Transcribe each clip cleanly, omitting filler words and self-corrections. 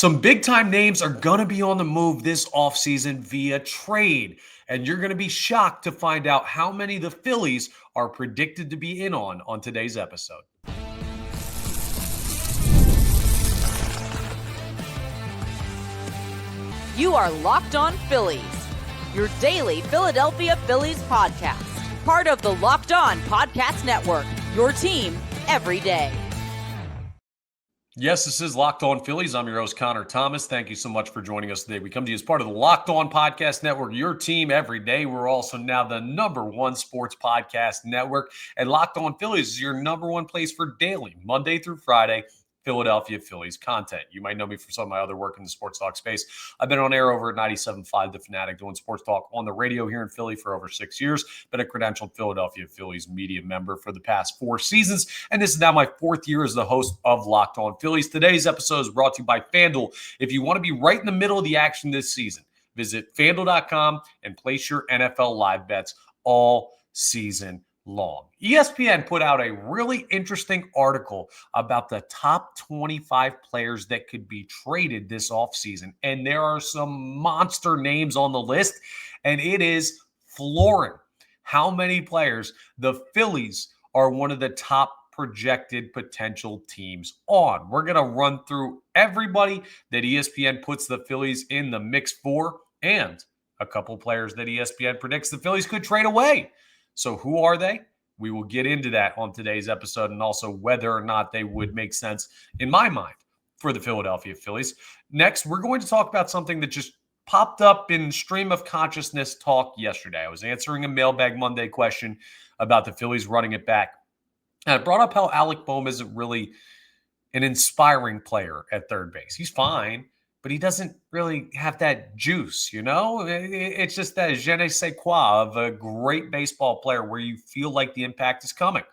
Some big-time names are going to be on the move this offseason via trade, and you're going to be shocked to find out how many the Phillies are predicted to be in on today's episode. You are Locked On Phillies, your daily Philadelphia Phillies podcast. Part of the Locked On Podcast Network, your team every day. Yes, this is Locked On Phillies. I'm your host, Connor Thomas. Thank you so much for joining us today. We come to you as part of the Locked On Podcast Network, your team every day. We're also now the #1 sports podcast network. And Locked On Phillies is your #1 place for daily, Monday through Friday, Philadelphia Phillies content. You might know me from some of my other work in the sports talk space. I've been on air over at 97.5 The Fanatic, doing sports talk on the radio here in Philly for over 6 years. Been a credentialed Philadelphia Phillies media member for the past 4 seasons. And this is now my 4th year as the host of Locked On Phillies. Today's episode is brought to you by FanDuel. If you want to be right in the middle of the action this season, visit FanDuel.com and place your NFL live bets all season long. ESPN put out a really interesting article about the top 25 players that could be traded this offseason. And there are some monster names on the list, and it is flooring how many players the Phillies are one of the top projected potential teams on. We're going to run through everybody that ESPN puts the Phillies in the mix for, and a couple players that ESPN predicts the Phillies could trade away. So who are they? We will get into that on today's episode, and also whether or not they would make sense, in my mind, for the Philadelphia Phillies. Next, we're going to talk about something that just popped up in stream of consciousness talk yesterday. I was answering a Mailbag Monday question about the Phillies running it back. And I brought up how Alec Bohm isn't really an inspiring player at third base. He's fine, but he doesn't really have that juice, you know? It's just that je ne sais quoi of a great baseball player where you feel like the impact is coming.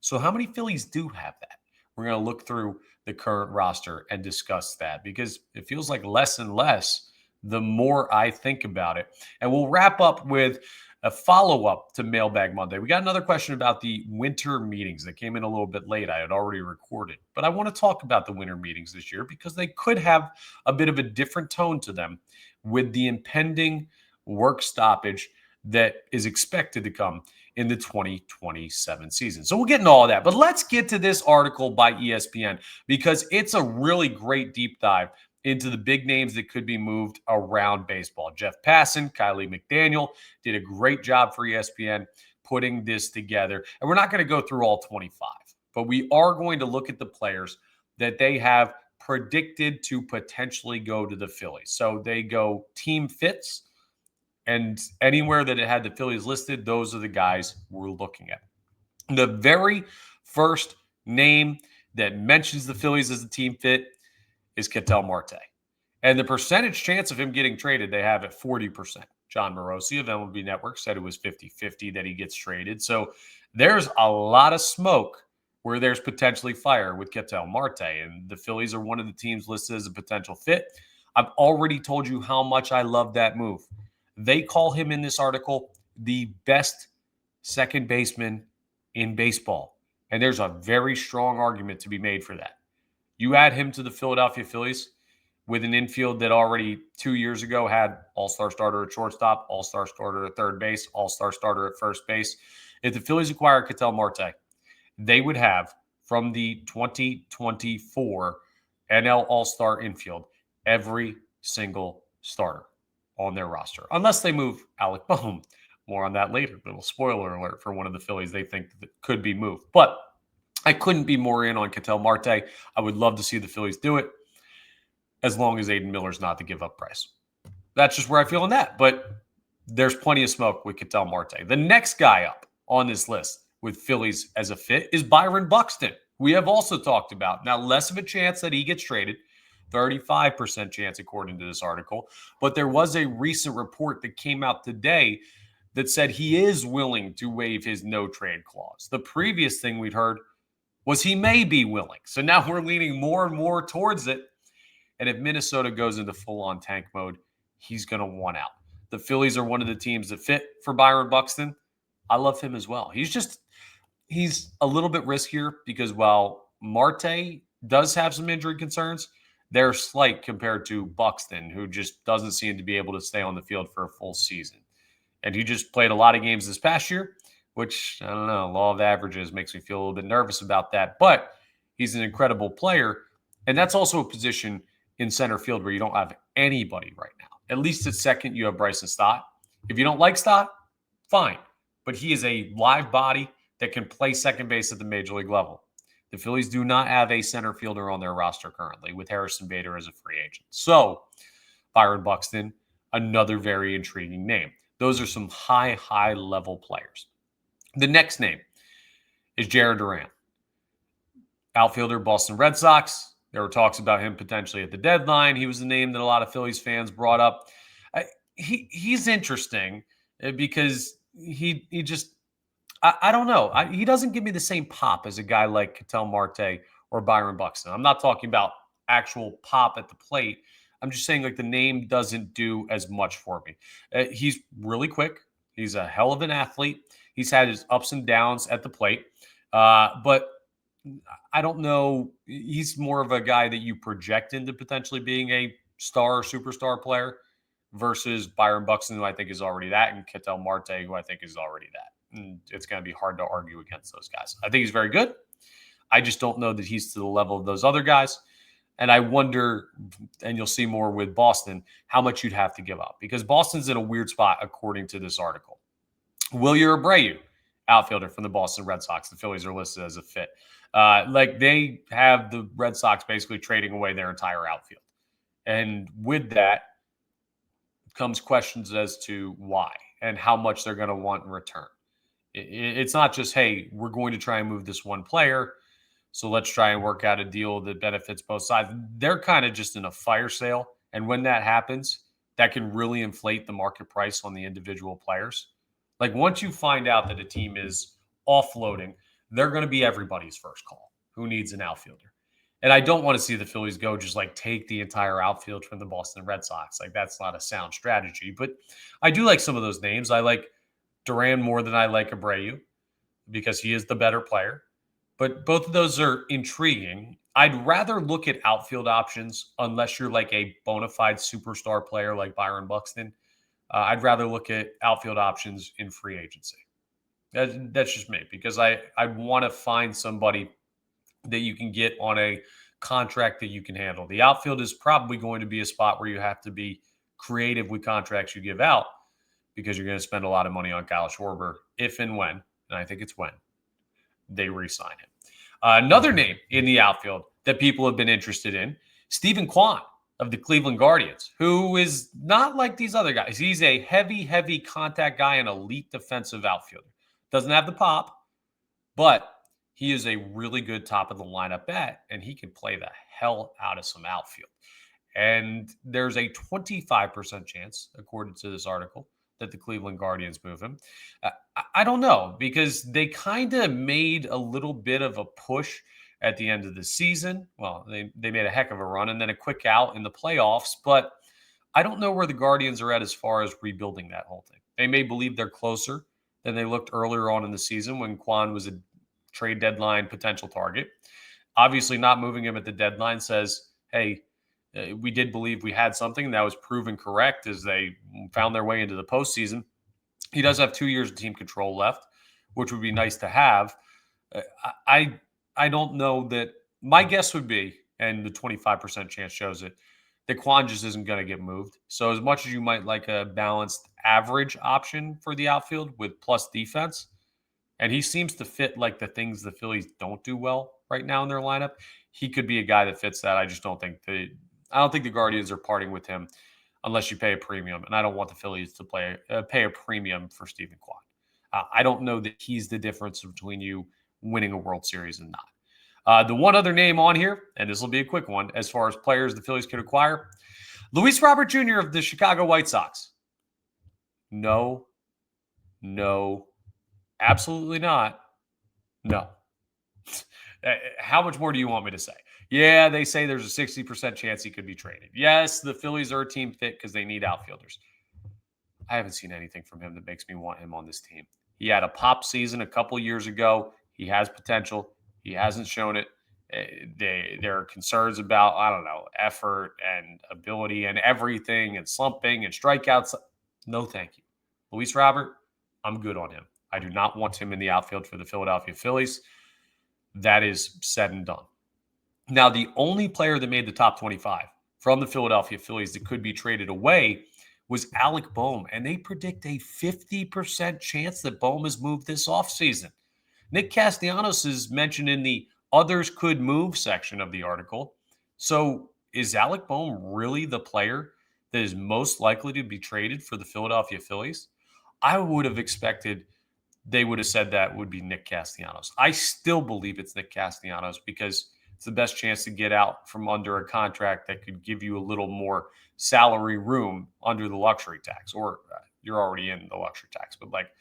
So how many Phillies do have that? We're going to look through the current roster and discuss that, because it feels like less and less the more I think about it. And we'll wrap up with a follow-up to Mailbag Monday. We got another question about the winter meetings that came in a little bit late. I had already recorded, but I want to talk about the winter meetings this year because they could have a bit of a different tone to them with the impending work stoppage that is expected to come in the 2027 season. So we'll get into all of that, but let's get to this article by ESPN because it's a really great deep dive into the big names that could be moved around baseball. Jeff Passan, Kylie McDaniel did a great job for ESPN putting this together. And we're not going to go through all 25, but we are going to look at the players that they have predicted to potentially go to the Phillies. So they go team fits, and anywhere that it had the Phillies listed, those are the guys we're looking at. The very first name that mentions the Phillies as a team fit is Ketel Marte. And the percentage chance of him getting traded, they have at 40%. John Morosi of MLB Network said it was 50-50 that he gets traded. So there's a lot of smoke where there's potentially fire with Ketel Marte. And the Phillies are one of the teams listed as a potential fit. I've already told you how much I love that move. They call him in this article the best second baseman in baseball. And there's a very strong argument to be made for that. You add him to the Philadelphia Phillies with an infield that already 2 years ago had all-star starter at shortstop, all-star starter at third base, all-star starter at first base. If the Phillies acquire Ketel Marte, they would have, from the 2024 NL All-Star infield, every single starter on their roster, unless they move Alec Bohm. More on that later. Little spoiler alert for one of the Phillies they think that could be moved. But I couldn't be more in on Ketel Marte. I would love to see the Phillies do it as long as Aiden Miller's not the give-up price. That's just where I feel on that. But there's plenty of smoke with Ketel Marte. The next guy up on this list with Phillies as a fit is Byron Buxton. We have also talked about. Now, less of a chance that he gets traded, 35% chance according to this article. But there was a recent report that came out today that said he is willing to waive his no-trade clause. The previous thing we'd heard was he may be willing. So now we're leaning more and more towards it. And if Minnesota goes into full-on tank mode, he's going to want out. The Phillies are one of the teams that fit for Byron Buxton. I love him as well. He's a little bit riskier because while Marte does have some injury concerns, they're slight compared to Buxton, who just doesn't seem to be able to stay on the field for a full season. And he just played a lot of games this past year, which, I don't know, law of averages makes me feel a little bit nervous about that. But he's an incredible player. And that's also a position in center field where you don't have anybody right now. At least at second, you have Bryson Stott. If you don't like Stott, fine. But he is a live body that can play second base at the major league level. The Phillies do not have a center fielder on their roster currently, with Harrison Bader as a free agent. So, Byron Buxton, another very intriguing name. Those are some high level players. The next name is Jarren Duran, outfielder, Boston Red Sox. There were talks about him potentially at the deadline. He was the name that a lot of Phillies fans brought up. He's interesting because he just, I don't know. He doesn't give me the same pop as a guy like Ketel Marte or Byron Buxton. I'm not talking about actual pop at the plate. I'm just saying, like, the name doesn't do as much for me. He's really quick. He's a hell of an athlete. He's had his ups and downs at the plate. But I don't know. He's more of a guy that you project into potentially being a star or superstar player versus Byron Buxton, who I think is already that, and Ketel Marte, who I think is already that. And it's going to be hard to argue against those guys. I think he's very good. I just don't know that he's to the level of those other guys. And I wonder, and you'll see more with Boston, how much you'd have to give up. Because Boston's in a weird spot, according to this article. Wilyer Abreu, outfielder from the Boston Red Sox. The Phillies are listed as a fit. They have the Red Sox basically trading away their entire outfield. And with that comes questions as to why and how much they're going to want in return. It's not just, hey, we're going to try and move this one player, so let's try and work out a deal that benefits both sides. They're kind of just in a fire sale. And when that happens, that can really inflate the market price on the individual players. Like, once you find out that a team is offloading, they're going to be everybody's first call. Who needs an outfielder? And I don't want to see the Phillies go just like take the entire outfield from the Boston Red Sox. Like, that's not a sound strategy. But I do like some of those names. I like Duran more than I like Abreu because he is the better player. But both of those are intriguing. I'd rather look at outfield options unless you're like a bona fide superstar player like Byron Buxton. I'd rather look at outfield options in free agency. That's just me, because I want to find somebody that you can get on a contract that you can handle. The outfield is probably going to be a spot where you have to be creative with contracts you give out, because you're going to spend a lot of money on Kyle Schwarber if and when, and I think it's when, they re-sign him. Another name in the outfield that people have been interested in, Steven Kwan of the Cleveland Guardians, who is not like these other guys. He's a heavy contact guy, an elite defensive outfielder. Doesn't have the pop, but he is a really good top of the lineup bat, and he can play the hell out of some outfield. And there's a 25% chance, according to this article, that the Cleveland Guardians move him. I don't know, because they kind of made a little bit of a push at the end of the season. Well, they made a heck of a run and then a quick out in the playoffs, but I don't know where the Guardians are at as far as rebuilding that whole thing. They may believe they're closer than they looked earlier on in the season when Kwan was a trade deadline potential target. Obviously, not moving him at the deadline says, hey, we did believe we had something, and that was proven correct as they found their way into the postseason. He does have 2 years of team control left, which would be nice to have. I don't know that. My guess would be, and the 25% chance shows it, that Kwan just isn't going to get moved. So as much as you might like a balanced average option for the outfield with plus defense, and he seems to fit like the things the Phillies don't do well right now in their lineup, he could be a guy that fits that. I just don't think the Guardians are parting with him unless you pay a premium, and I don't want the Phillies to pay a premium for Steven Kwan. I don't know that he's the difference between you winning a World Series and not. The one other name on here, and this will be a quick one, as far as players the Phillies could acquire, Luis Robert Jr. of the Chicago White Sox. No, absolutely not. No. How much more do you want me to say? Yeah, they say there's a 60% chance he could be traded. Yes, the Phillies are a team fit because they need outfielders. I haven't seen anything from him that makes me want him on this team. He had a pop season a couple years ago. He has potential. He hasn't shown it. There are concerns about, I don't know, effort and ability and everything and slumping and strikeouts. No, thank you. Luis Robert, I'm good on him. I do not want him in the outfield for the Philadelphia Phillies. That is said and done. Now, the only player that made the top 25 from the Philadelphia Phillies that could be traded away was Alec Bohm, and they predict a 50% chance that Bohm is moved this offseason. Nick Castellanos is mentioned in the others could move section of the article. So is Alec Bohm really the player that is most likely to be traded for the Philadelphia Phillies? I would have expected they would have said that would be Nick Castellanos. I still believe it's Nick Castellanos because it's the best chance to get out from under a contract that could give you a little more salary room under the luxury tax, or you're already in the luxury tax, but like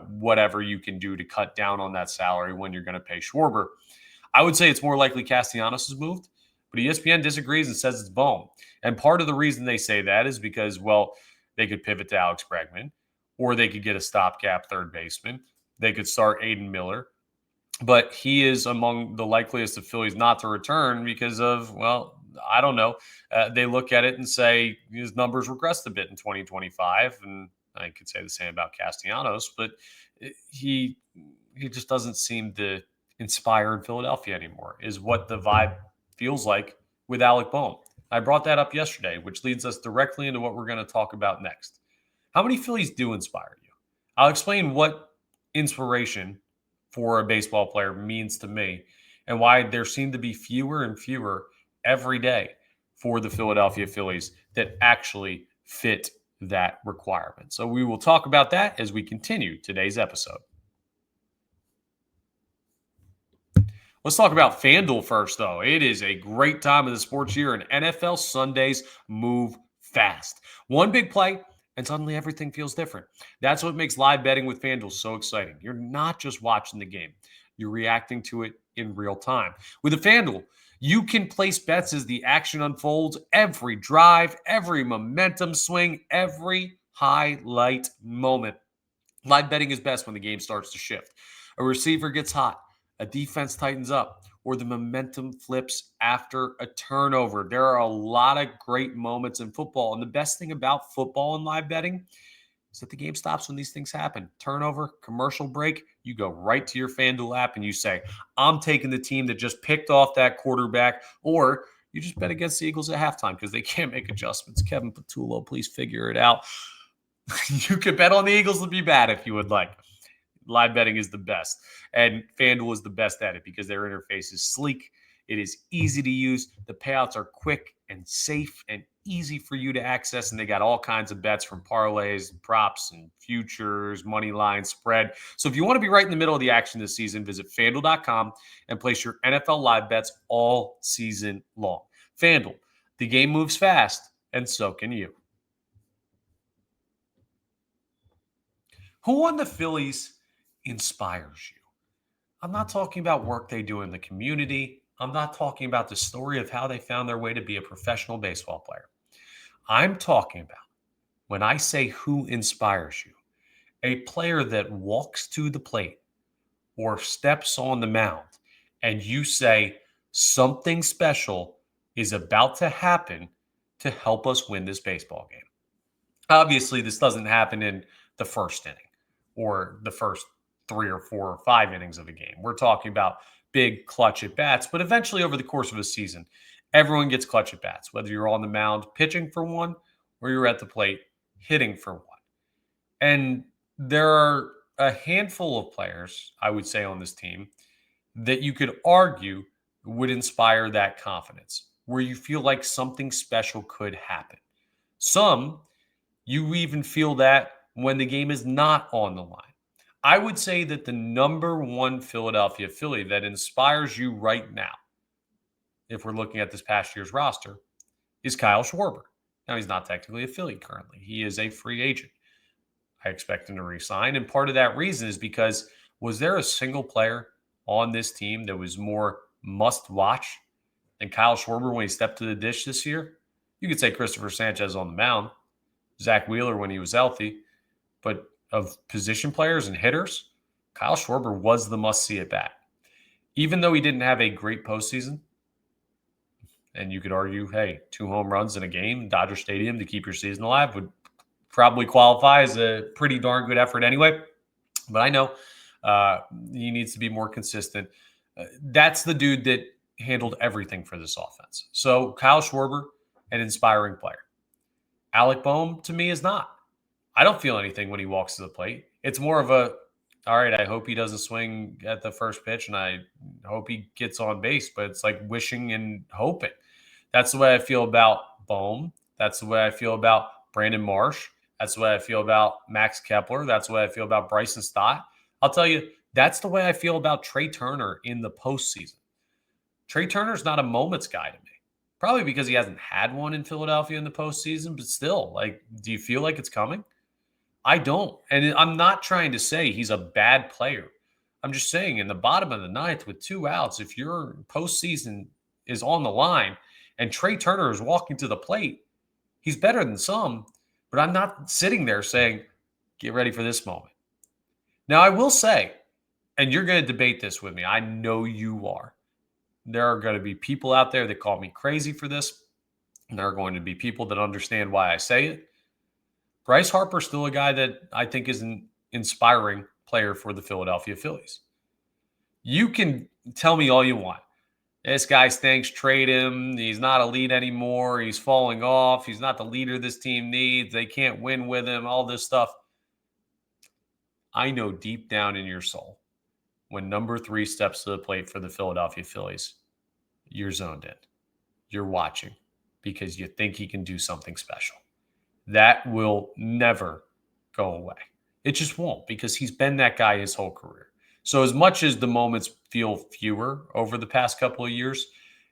whatever you can do to cut down on that salary when you're going to pay Schwarber. I would say it's more likely Castellanos is moved, but ESPN disagrees and says it's Bohm. And part of the reason they say that is because, well, they could pivot to Alex Bregman, or they could get a stopgap third baseman. They could start Aiden Miller. But he is among the likeliest of Phillies not to return because of, well, I don't know. They look at it and say his numbers regressed a bit in 2025. And I could say the same about Castellanos, but he just doesn't seem to inspire in Philadelphia anymore, is what the vibe feels like with Alec Bohm. I brought that up yesterday, which leads us directly into what we're going to talk about next. How many Phillies do inspire you? I'll explain what inspiration for a baseball player means to me and why there seem to be fewer and fewer every day for the Philadelphia Phillies that actually fit that requirement. So we will talk about that as we continue today's episode. Let's talk about FanDuel first, though. It is a great time of the sports year, and NFL Sundays move fast. One big play, and suddenly everything feels different. That's what makes live betting with FanDuel so exciting. You're not just watching the game. You're reacting to it in real time. With a FanDuel, you can place bets as the action unfolds, every drive, every momentum swing, every highlight moment. Live betting is best when the game starts to shift. A receiver gets hot, a defense tightens up, or the momentum flips after a turnover. There are a lot of great moments in football. And the best thing about football and live betting is that the game stops when these things happen. Turnover, commercial break, you go right to your FanDuel app and you say, I'm taking the team that just picked off that quarterback, or you just bet against the Eagles at halftime because they can't make adjustments. Kevin Patullo, please figure it out. You could bet on the Eagles to be bad if you would like. Live betting is the best, and FanDuel is the best at it because their interface is sleek. It is easy to use. The payouts are quick and safe and easy for you to access, and they got all kinds of bets from parlays and props and futures, money line, spread. So if you want to be right in the middle of the action this season, visit FanDuel.com and place your NFL live bets all season long. FanDuel, the game moves fast, and so can you. Who on the Phillies inspires you? I'm not talking about work they do in the community. I'm not talking about the story of how they found their way to be a professional baseball player. I'm talking about, when I say who inspires you, a player that walks to the plate or steps on the mound and you say something special is about to happen to help us win this baseball game. Obviously, this doesn't happen in the first inning or the first 3 or 4 or 5 innings of a game. We're talking about big clutch at bats, but eventually over the course of a season, everyone gets clutch at bats, whether you're on the mound pitching for one or you're at the plate hitting for one. And there are a handful of players, I would say, on this team that you could argue would inspire that confidence, where you feel like something special could happen. Some, you even feel that when the game is not on the line. I would say that the number one Philadelphia Philly that inspires you right now, if we're looking at this past year's roster, is Kyle Schwarber. Now, he's not technically a Philly currently. He is a free agent. I expect him to re-sign, and part of that reason is because was there a single player on this team that was more must-watch than Kyle Schwarber when he stepped to the dish this year? You could say Christopher Sanchez on the mound, Zach Wheeler when he was healthy, but of position players and hitters, Kyle Schwarber was the must-see at bat. even though he didn't have a great postseason, and you could argue, hey, 2 home runs in a game, Dodger Stadium to keep your season alive would probably qualify as a pretty darn good effort anyway. But I know he needs to be more consistent. That's the dude that handled everything for this offense. So Kyle Schwarber, an inspiring player. Alec Bohm, to me, is not. I don't feel anything when he walks to the plate. It's more of a, all right, I hope he doesn't swing at the first pitch and I hope he gets on base, but it's like wishing and hoping. That's the way I feel about Bohm. That's the way I feel about Brandon Marsh. That's the way I feel about Max Kepler. That's the way I feel about Bryson Stott. I'll tell you, that's the way I feel about Trey Turner in the postseason. Trey Turner's not a moments guy to me. Probably because he hasn't had one in Philadelphia in the postseason, but still, like, do you feel like it's coming? I don't. And I'm not trying to say he's a bad player. I'm just saying in the bottom of the ninth with 2 outs, if your postseason is on the line and Trey Turner is walking to the plate, he's better than some, but I'm not sitting there saying, get ready for this moment. Now, I will say, and you're going to debate this with me. I know you are. There are going to be people out there that call me crazy for this. And there are going to be people that understand why I say it. Bryce Harper's still a guy that I think is an inspiring player for the Philadelphia Phillies. You can tell me all you want. This guy stinks, trade him. He's not a lead anymore. He's falling off. He's not the leader this team needs. They can't win with him, all this stuff. I know deep down in your soul, when number 3 steps to the plate for the Philadelphia Phillies, you're zoned in. You're watching because you think he can do something special. That will never go away. It just won't, because he's been that guy his whole career. So as much as the moments feel fewer over the past couple of years,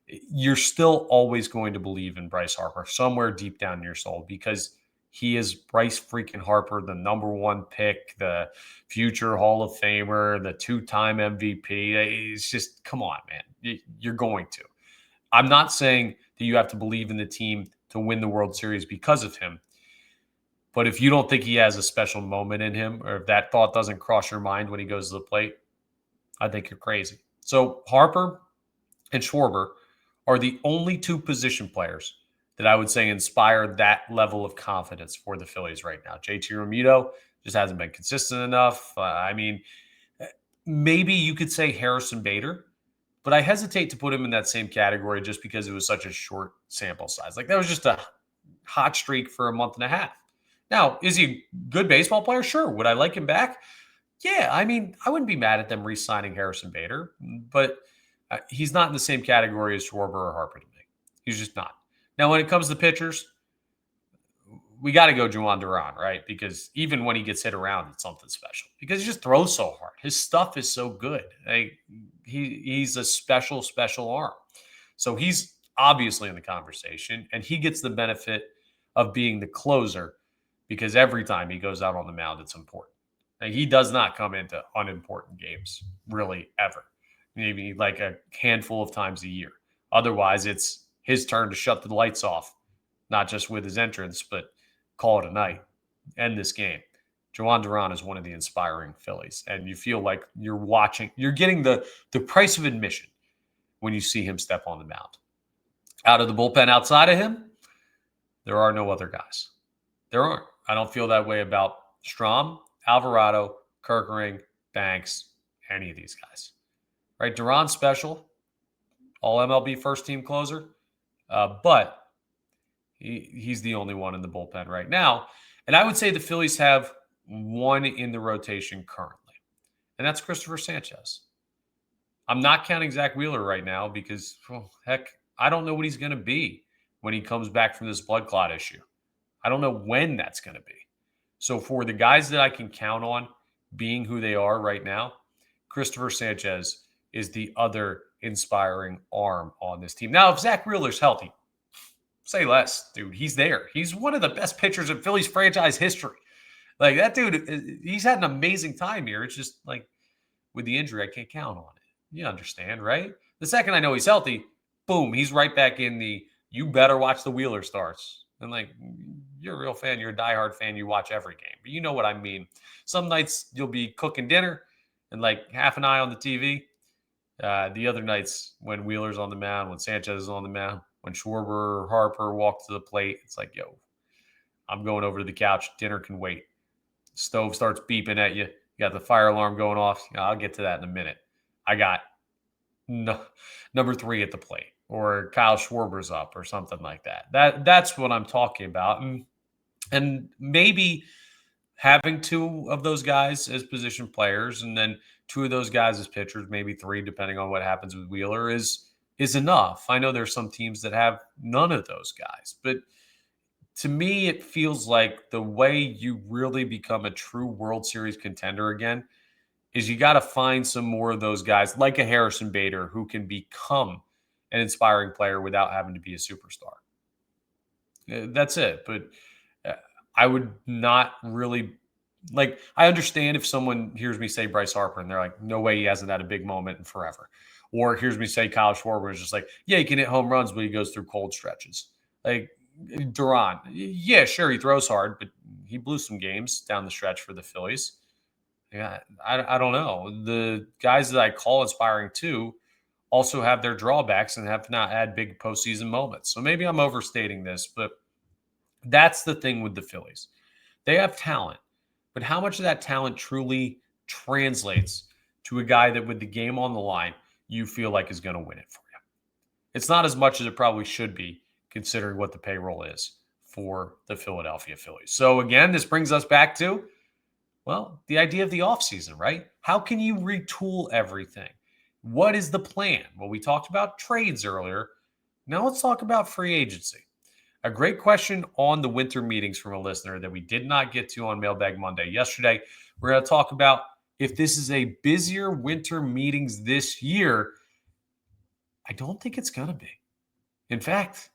you're still always going to believe in Bryce Harper somewhere deep down in your soul, because he is Bryce freaking Harper, the number 1 pick, the future Hall of Famer, the 2-time MVP. It's just, come on, man. You're going to. I'm not saying that you have to believe in the team to win the World Series because of him. But if you don't think he has a special moment in him, or if that thought doesn't cross your mind when he goes to the plate, I think you're crazy. So Harper and Schwarber are the only 2 position players that I would say inspire that level of confidence for the Phillies right now. JT Realmuto just hasn't been consistent enough. Maybe you could say Harrison Bader, but I hesitate to put him in that same category just because it was such a short sample size. Like, that was just a hot streak for a month and a half. Now, is he a good baseball player? Sure. Would I like him back? Yeah. I mean, I wouldn't be mad at them re-signing Harrison Bader, but he's not in the same category as Schwarber or Harper to me. He's just not. Now, when it comes to pitchers, we got to go Juan Duran, right? Because even when he gets hit around, it's something special, because he just throws so hard. His stuff is so good. He's a special, special arm. So he's obviously in the conversation, and he gets the benefit of being the closer, because every time he goes out on the mound, it's important. And he does not come into unimportant games, really, ever. Maybe like a handful of times a year. Otherwise, it's his turn to shut the lights off, not just with his entrance, but call it a night, end this game. Juan Duran is one of the inspiring Phillies, and you feel like you're watching, you're getting the price of admission when you see him step on the mound. Out of the bullpen outside of him, there are no other guys. There aren't. I don't feel that way about Strahm, Alvarado, Kerkering, Banks, any of these guys. Right? Duran's special, all MLB first team closer, but he's the only one in the bullpen right now. And I would say the Phillies have one in the rotation currently, and that's Christopher Sanchez. I'm not counting Zach Wheeler right now because, I don't know what he's going to be when he comes back from this blood clot issue. I don't know when that's going to be. So for the guys that I can count on being who they are right now, Christopher Sanchez is the other inspiring arm on this team. Now, if Zach Wheeler's healthy, say less, dude. He's there. He's one of the best pitchers in Phillies franchise history. Like, that dude, he's had an amazing time here. It's just like, with the injury, I can't count on it. You understand, right? The second I know he's healthy, boom, he's right back in the, you better watch the Wheeler starts. And like, you're a real fan, you're a diehard fan, you watch every game. But you know what I mean. Some nights you'll be cooking dinner and like half an eye on the TV. The other nights when Wheeler's on the mound, when Sanchez is on the mound, when Schwarber or Harper walk to the plate, it's like, yo, I'm going over to the couch. Dinner can wait. Stove starts beeping at you. You got the fire alarm going off. I'll get to that in a minute. I got number 3 at the plate, or Kyle Schwarber's up, or something like that. That's what I'm talking about. And maybe having 2 of those guys as position players, and then 2 of those guys as pitchers, maybe 3, depending on what happens with Wheeler, is enough. I know there's some teams that have none of those guys, but to me, it feels like the way you really become a true World Series contender again is you got to find some more of those guys, like a Harrison Bader, who can become an inspiring player without having to be a superstar. That's it. But I would not really I understand if someone hears me say Bryce Harper and they're like, no way he hasn't had a big moment in forever. Or hears me say Kyle Schwarber is just like, yeah, he can hit home runs, but he goes through cold stretches. Like Duran, yeah, sure, he throws hard, but he blew some games down the stretch for the Phillies. Yeah, I don't know. The guys that I call inspiring too also have their drawbacks and have not had big postseason moments. So maybe I'm overstating this, but that's the thing with the Phillies. They have talent, but how much of that talent truly translates to a guy that with the game on the line, you feel like is going to win it for you? It's not as much as it probably should be, considering what the payroll is for the Philadelphia Phillies. So again, this brings us back to, well, the idea of the offseason, right? How can you retool everything? What is the plan? Well, we talked about trades earlier. Now let's talk about free agency. A great question on the winter meetings from a listener that we did not get to on Mailbag Monday yesterday. We're going to talk about if this is a busier winter meetings this year. I don't think it's going to be. In fact,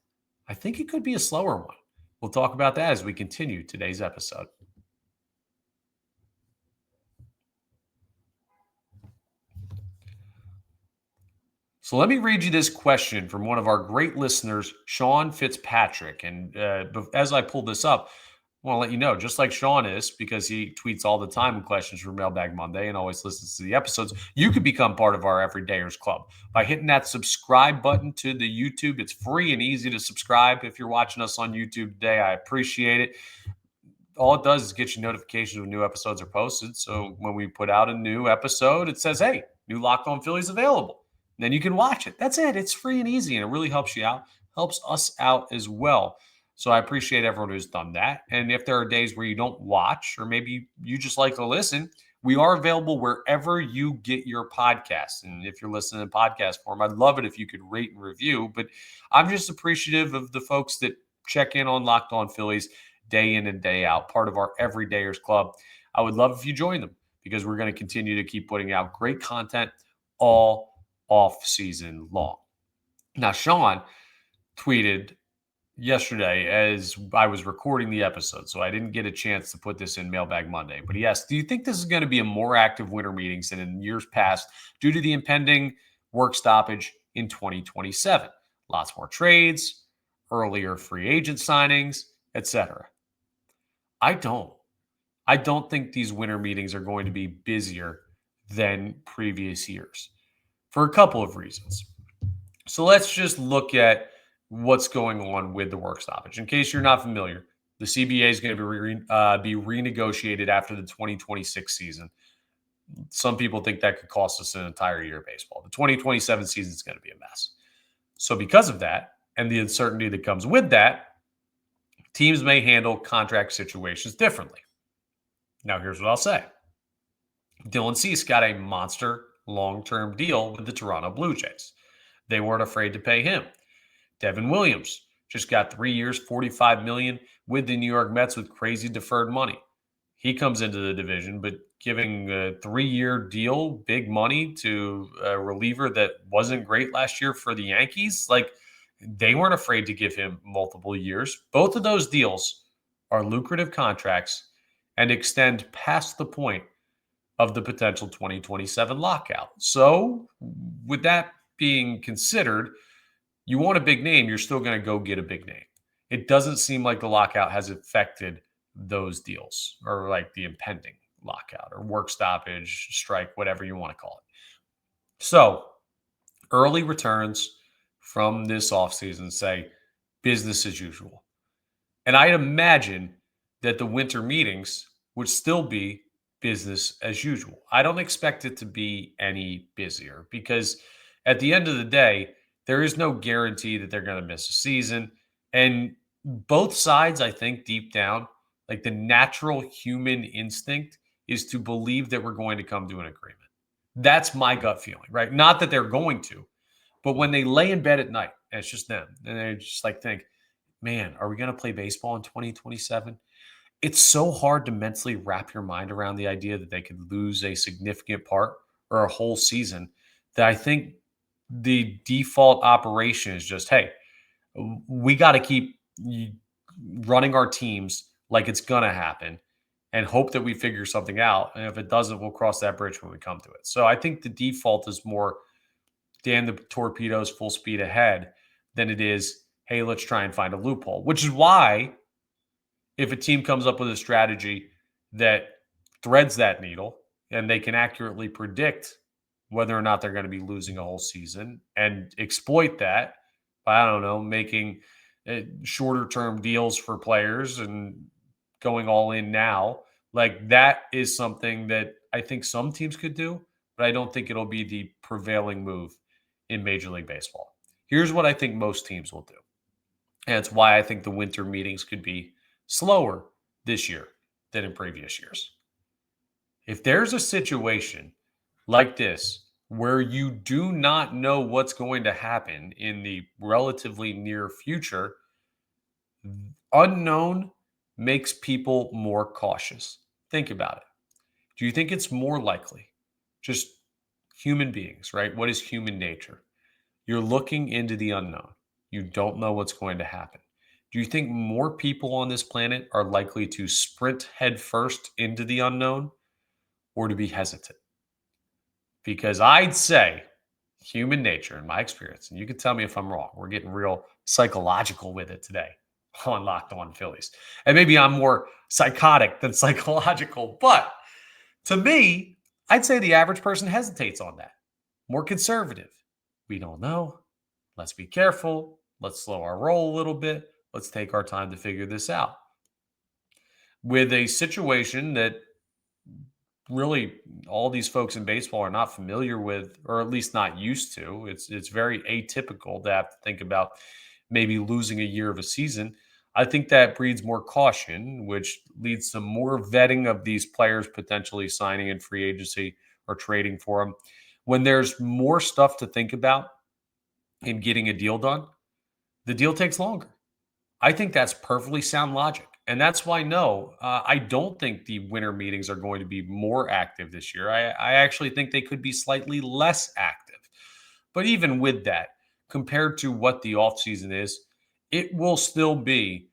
I think it could be a slower one. We'll talk about that as we continue today's episode. So let me read you this question from one of our great listeners, Sean Fitzpatrick. And as I pull this up, I want to let you know, just like Sean is, because he tweets all the time with questions for Mailbag Monday and always listens to the episodes, you could become part of our Everydayers Club by hitting that subscribe button to the YouTube. It's free and easy to subscribe. If you're watching us on YouTube today, I appreciate it. All it does is get you notifications when new episodes are posted. So when we put out a new episode, it says, hey, new Locked On Phillies available. Then you can watch it. That's it. It's free and easy, and it really helps you out, helps us out as well. So I appreciate everyone who's done that. And if there are days where you don't watch, or maybe you just like to listen, we are available wherever you get your podcasts. And if you're listening in podcast form, I'd love it if you could rate and review. But I'm just appreciative of the folks that check in on Locked On Phillies day in and day out, part of our Everydayers Club. I would love if you join them, because we're going to continue to keep putting out great content all off season long. Now, Sean tweeted yesterday as I was recording the episode, so I didn't get a chance to put this in Mailbag Monday, but he asked, do you think this is going to be a more active winter meetings than in years past due to the impending work stoppage in 2027? Lots more trades, earlier free agent signings, etc. I don't think these winter meetings are going to be busier than previous years, for a couple of reasons. So let's just look at what's going on with the work stoppage. In case you're not familiar, the CBA is going to be renegotiated after the 2026 season. Some people think that could cost us an entire year of baseball. The 2027 season is going to be a mess. So because of that and the uncertainty that comes with that, teams may handle contract situations differently. Now, here's what I'll say. Dylan Cease got a monster long-term deal with the Toronto Blue Jays. They weren't afraid to pay him. Devin Williams just got 3 years, $45 million with the New York Mets with crazy deferred money. He comes into the division, but giving a 3-year deal, big money to a reliever that wasn't great last year for the Yankees, they weren't afraid to give him multiple years. Both of those deals are lucrative contracts and extend past the point of the potential 2027 lockout. So with that being considered, you want a big name, you're still going to go get a big name. It doesn't seem like the lockout has affected those deals, or like the impending lockout or work stoppage, strike, whatever you want to call it. So early returns from this offseason say business as usual. And I'd imagine that the winter meetings would still be business as usual. I don't expect it to be any busier because at the end of the day, there is no guarantee that they're going to miss a season. And both sides, I think, deep down, like the natural human instinct is to believe that we're going to come to an agreement. That's my gut feeling, right? Not that they're going to, but when they lay in bed at night, and it's just them, and they just like think, man, are we going to play baseball in 2027? It's so hard to mentally wrap your mind around the idea that they could lose a significant part or a whole season that I think the default operation is just, hey, we got to keep running our teams like it's going to happen and hope that we figure something out. And if it doesn't, we'll cross that bridge when we come to it. So I think the default is more damn the torpedoes full speed ahead than it is, hey, let's try and find a loophole, which is why if a team comes up with a strategy that threads that needle and they can accurately predict whether or not they're going to be losing a whole season and exploit that by, I don't know, making shorter term deals for players and going all in now, like that is something that I think some teams could do, but I don't think it'll be the prevailing move in Major League Baseball. Here's what I think most teams will do. And it's why I think the winter meetings could be slower this year than in previous years. If there's a situation like this where you do not know what's going to happen in the relatively near future, unknown makes people more cautious. Think about it. Do you think it's more likely? Just human beings, right? What is human nature? You're looking into the unknown. You don't know what's going to happen. Do you think more people on this planet are likely to sprint headfirst into the unknown or to be hesitant? Because I'd say human nature, in my experience, and you can tell me if I'm wrong, we're getting real psychological with it today on Locked On Phillies. And maybe I'm more psychotic than psychological, but to me, I'd say the average person hesitates on that. More conservative. We don't know. Let's be careful. Let's slow our roll a little bit. Let's take our time to figure this out. With a situation that really all these folks in baseball are not familiar with, or at least not used to, it's very atypical to have to think about maybe losing a year of a season. I think that breeds more caution, which leads to more vetting of these players potentially signing in free agency or trading for them. When there's more stuff to think about in getting a deal done, the deal takes longer. I think that's perfectly sound logic. And that's why, no, I don't think the winter meetings are going to be more active this year. I actually think they could be slightly less active. But even with that, compared to what the offseason is, it will still be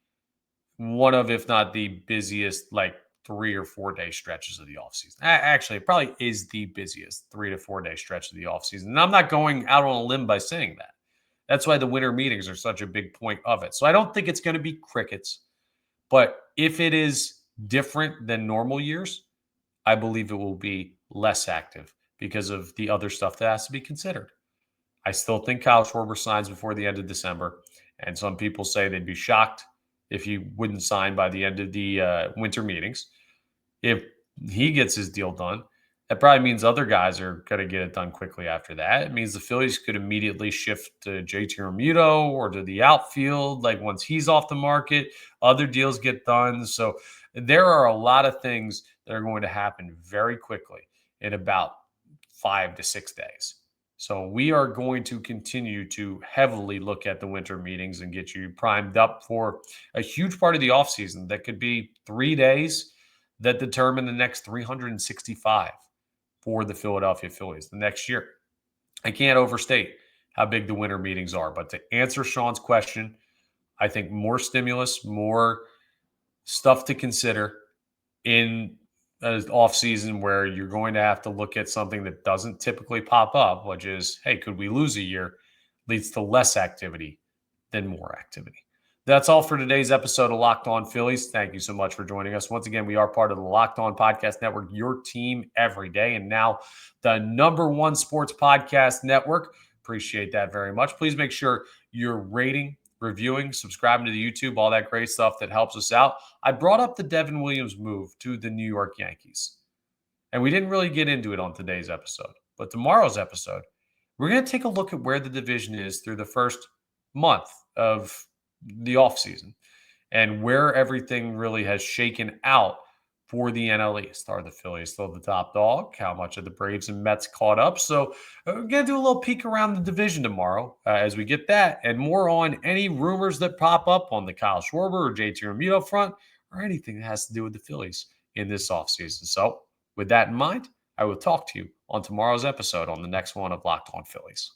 one of, if not the busiest, like 3 or 4 day stretches of the offseason. Actually, it probably is the busiest 3 to 4 day stretch of the offseason. And I'm not going out on a limb by saying that. That's why the winter meetings are such a big point of it. So I don't think it's going to be crickets. But if it is different than normal years, I believe it will be less active because of the other stuff that has to be considered. I still think Kyle Schwarber signs before the end of December. And some people say they'd be shocked if he wouldn't sign by the end of the winter meetings. If he gets his deal done, that probably means other guys are going to get it done quickly after that. It means the Phillies could immediately shift to JT Realmuto or to the outfield. Like once he's off the market, other deals get done. So there are a lot of things that are going to happen very quickly in about 5 to 6 days. So we are going to continue to heavily look at the winter meetings and get you primed up for a huge part of the offseason that could be 3 days that determine the next 365 for the Philadelphia Phillies the next year. I can't overstate how big the winter meetings are, but to answer Sean's question, I think more stimulus, more stuff to consider in an offseason where you're going to have to look at something that doesn't typically pop up, which is, hey, could we lose a year, leads to less activity than more activity. That's all for today's episode of Locked On Phillies. Thank you so much for joining us. Once again, we are part of the Locked On Podcast Network, your team every day, and now the #1 sports podcast network. Appreciate that very much. Please make sure you're rating, reviewing, subscribing to the YouTube, all that great stuff that helps us out. I brought up the Devin Williams move to the New York Yankees, and we didn't really get into it on today's episode. But tomorrow's episode, we're going to take a look at where the division is through the first month of the offseason and where everything really has shaken out for the NL East. Are the Phillies still the top dog? How much of the Braves and Mets caught up? So we're going to do a little peek around the division tomorrow as we get that and more on any rumors that pop up on the Kyle Schwarber or JT Realmuto front or anything that has to do with the Phillies in this offseason. So with that in mind, I will talk to you on tomorrow's episode on the next one of Locked On Phillies.